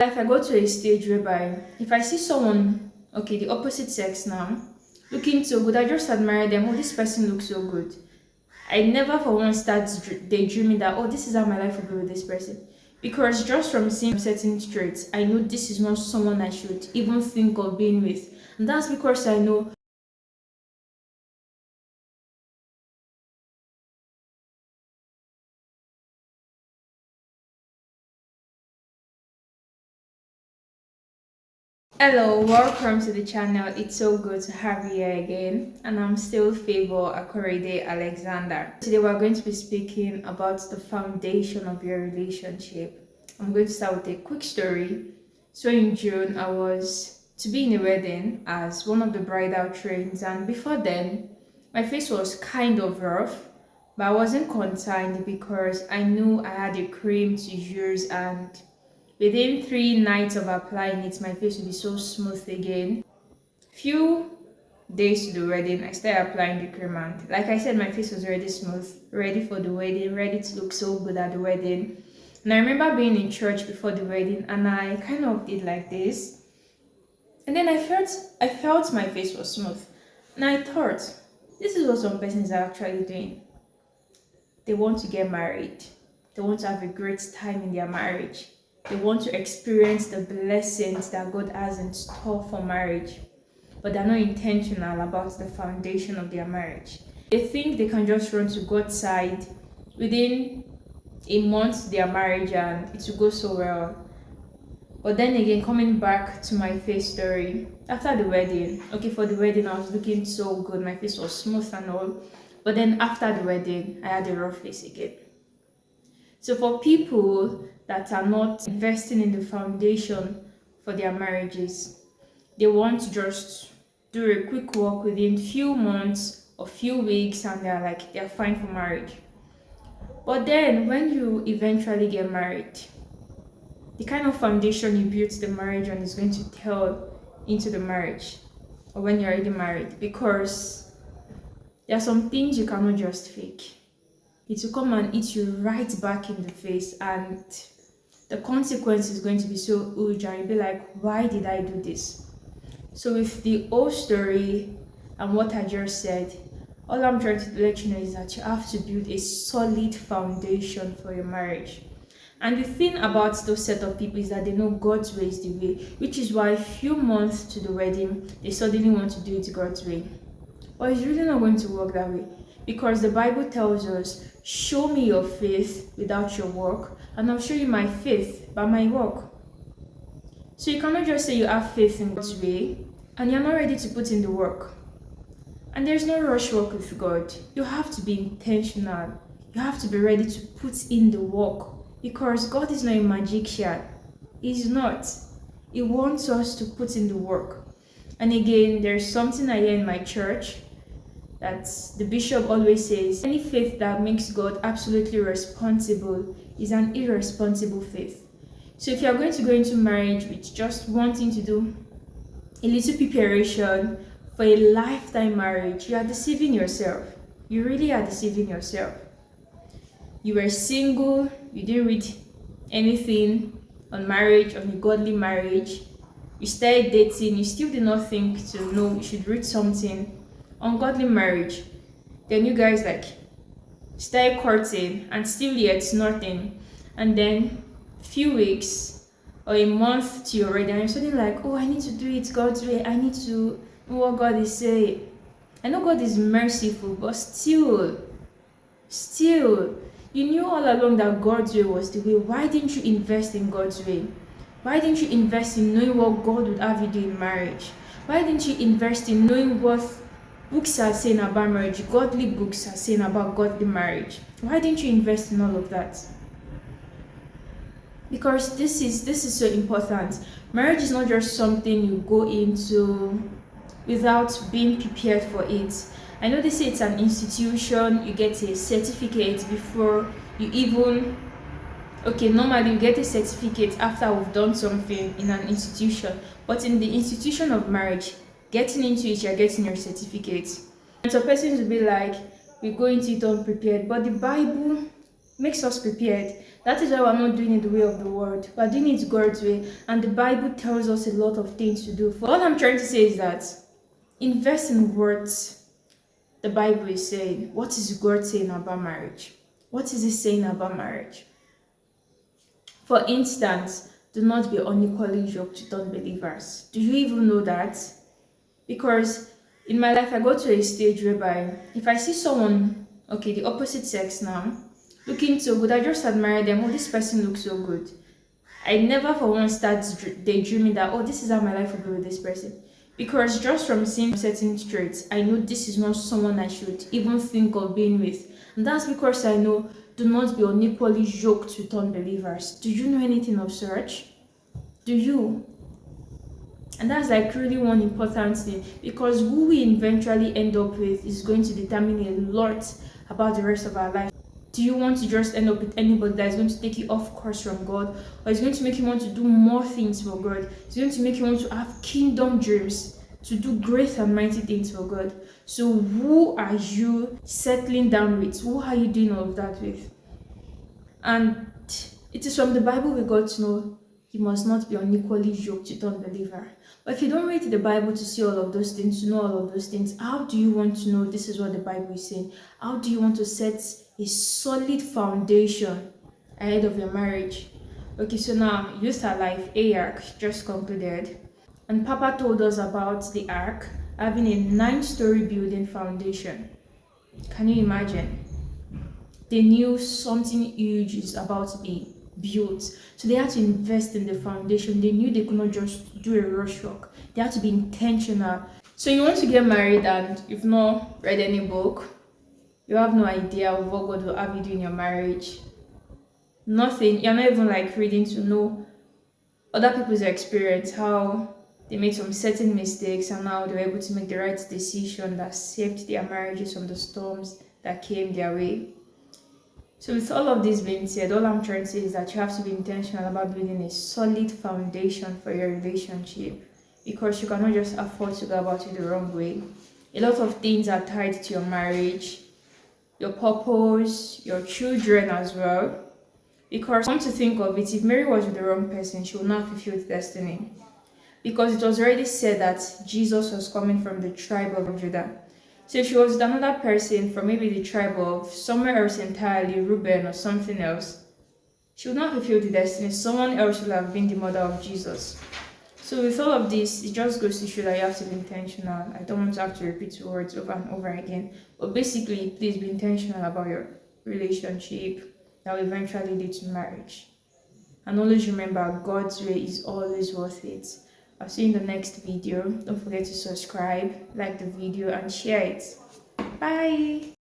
If I go to a stage whereby if I see someone, okay, the opposite sex now, looking so good, I just admire them. Oh, this person looks so good. I never for once start daydreaming that, oh, this is how my life will be with this person. Because just from seeing certain traits, I know this is not someone I should even think of being with. And that's because I know. Hello, welcome to the channel. It's so good to have you here again. And I'm still Favor Akorede Alexander. Today we're going to be speaking about the foundation of your relationship. I'm going to start with a quick story. So in June, I was to be in a wedding as one of the bridal trains, and before then, my face was kind of rough, but I wasn't concerned because I knew I had a cream to use, and within 3 nights of applying it, my face will be so smooth again. Few days to the wedding, I started applying the cream, and like I said, my face was already smooth, ready for the wedding, ready to look so good at the wedding. And I remember being in church before the wedding, and I kind of did like this, and then I felt my face was smooth, and I thought, this is what some persons are actually doing. They want to get married. They want to have a great time in their marriage. They want to experience the blessings that God has in store for marriage, but they're not intentional about the foundation of their marriage. They think they can just run to God's side within a month of their marriage and it will go so well. But then again, coming back to my face story, after the wedding, okay, for the wedding, I was looking so good, my face was smooth and all. But then after the wedding, I had a rough face again. So for people that are not investing in the foundation for their marriages, they want to just do a quick walk within few months or few weeks and they're fine for marriage. But then when you eventually get married, the kind of foundation you built the marriage on is going to tell into the marriage or when you're already married, because there are some things you cannot just fake. It will come and hit you right back in the face, and the consequence is going to be so huge, and you'll be like, why did I do this? So with the whole story and what I just said, all I'm trying to let you know is that you have to build a solid foundation for your marriage. And the thing about those set of people is that they know God's way is the way, which is why a few months to the wedding, they suddenly want to do it God's way. But it's really not going to work that way, because the Bible tells us, show me your faith without your work, and I'll show you my faith by my work. So you cannot just say you have faith in God's way and you're not ready to put in the work. And there's no rush work with God. You have to be intentional. You have to be ready to put in the work, because God is not a magician. He's not. He wants us to put in the work. And again, there's something I hear in my church that the bishop always says, any faith that makes God absolutely responsible is an irresponsible faith. So if you're going to go into marriage with just wanting to do a little preparation for a lifetime marriage, you are deceiving yourself. You really are deceiving yourself. You were single, you didn't read anything on marriage, on a godly marriage. You started dating, you still did not think to know you should read something on godly marriage. Then you guys started courting and still yet nothing. And then few weeks or a month to your wedding, and you're suddenly like, oh, I need to do it God's way. I need to know what God is saying. I know God is merciful, but still, you knew all along that God's way was the way. Why didn't you invest in God's way? Why didn't you invest in knowing what God would have you do in marriage? Why didn't you invest in knowing what books are saying about marriage, godly books are saying about godly marriage? Why didn't you invest in all of that? Because this is so important. Marriage is not just something you go into without being prepared for it. I know they say it's an institution, you get a certificate before you even, okay, normally you get a certificate after we've done something in an institution, but in the institution of marriage, getting into it, you're getting your certificate. And so persons will be like, we go into it unprepared, but the Bible makes us prepared. That is why we're not doing it the way of the world. We're doing it God's way. And the Bible tells us a lot of things to do. What I'm trying to say is that invest in words the Bible is saying. What is God saying about marriage? What is it saying about marriage? For instance, do not be unequally yoked with unbelievers. Do you even know that? Because in my life, I go to a stage whereby if I see someone, okay, the opposite sex now, looking so good, I just admire them. Oh, this person looks so good. I never for once start daydreaming that, oh, this is how my life will be with this person. Because just from seeing certain traits, I know this is not someone I should even think of being with. And that's because I know, do not be unequally yoked with unbelievers. Do you know anything of such? Do you? And that's like really one important thing, because who we eventually end up with is going to determine a lot about the rest of our life. Do you want to just end up with anybody that is going to take you off course from God, or is going to make you want to do more things for God? It's going to make you want to have kingdom dreams, to do great and mighty things for God. So who are you settling down with? Who are you doing all of that with? And it is from the Bible we got to know you must not be unequally yoked with unbeliever. But if you don't read the Bible to see all of those things, to know all of those things, how do you want to know this is what the Bible is saying? How do you want to set a solid foundation ahead of your marriage? Okay, so now Youth Alive ARC just concluded, and Papa told us about the ark having a 9-story building foundation. Can you imagine? They knew something huge is about to be built. So they had to invest in the foundation. They knew they could not just do a rush work. They had to be intentional. So you want to get married and you've not read any book. You have no idea of what God will have you do in your marriage. Nothing. You're not even like reading to know other people's experience, how they made some certain mistakes and how they were able to make the right decision that saved their marriages from the storms that came their way. So with all of this being said, all I'm trying to say is that you have to be intentional about building a solid foundation for your relationship, because you cannot just afford to go about it the wrong way. A lot of things are tied to your marriage, your purpose, your children as well. Because come to think of it, if Mary was with the wrong person, she would not fulfill destiny. Because it was already said that Jesus was coming from the tribe of Judah. So if she was with another person from maybe the tribe of somewhere else entirely, Reuben or something else, she would not fulfill the destiny. Someone else would have been the mother of Jesus. So with all of this, it just goes to show that you have to be intentional. I don't want to have to repeat words over and over again. But basically, please be intentional about your relationship that will eventually lead to marriage. And always remember, God's way is always worth it. I'll see you in the next video. Don't forget to subscribe, like the video, and share it. Bye!